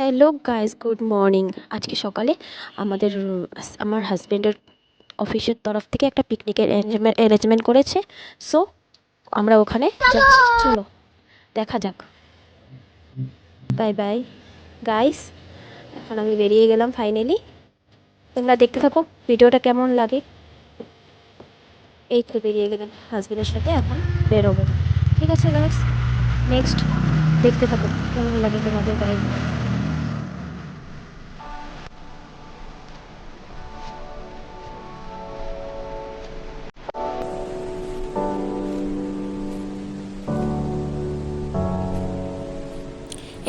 Hello guys, good morning. আজকে সকালে আমাদের আমার হাজবেন্ডের অফিসের তরফ থেকে একটা পিকনিকের অ্যারেঞ্জমেন্ট করেছে। সো আমরা ওখানে যাচ্ছি, চলো দেখা যাক। বাই বাই গাইস, এখন আমি বেরিয়ে গেলাম ফাইনালি। তোমরা দেখতে থাকো ভিডিওটা কেমন লাগে। এই তো বেরিয়ে গেলাম হাজবেন্ডের সাথে, এখন বেরোবো। ঠিক আছে গাইস, নেক্সট দেখতে থাকো কেমন লাগে তোমাদের গাইস।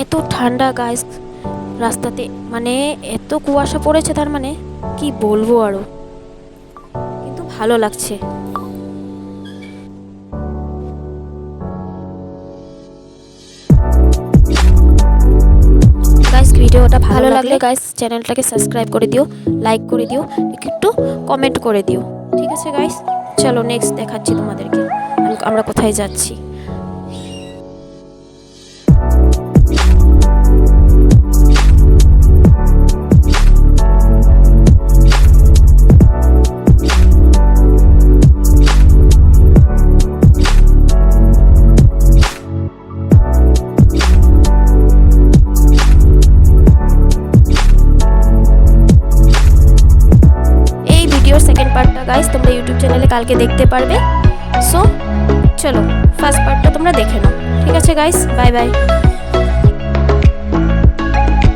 এত ঠান্ডা গাইস রাস্তাতে, মানে এত কুয়াশা পড়েছে, তার মানে কি বলবো আরো, কিন্তু ভালো লাগছে। গাইস ভিডিওটা ভালো লাগলে গাইস চ্যানেলটাকে সাবস্ক্রাইব করে দিও, লাইক করে দিও, একটু কমেন্ট করে দিও। ঠিক আছে গাইস, চলো নেক্সট দেখাচ্ছি তোমাদেরকে আমরা কোথায় যাচ্ছি। সেকেন্ড পার্টটা গাইস তোমরা ইউটিউব চ্যানেলে কালকে দেখতে পারবে। সো চলো ফার্স্ট পার্টটা তোমরা দেখে নাও। ঠিক আছে গাইস, বাই বাই।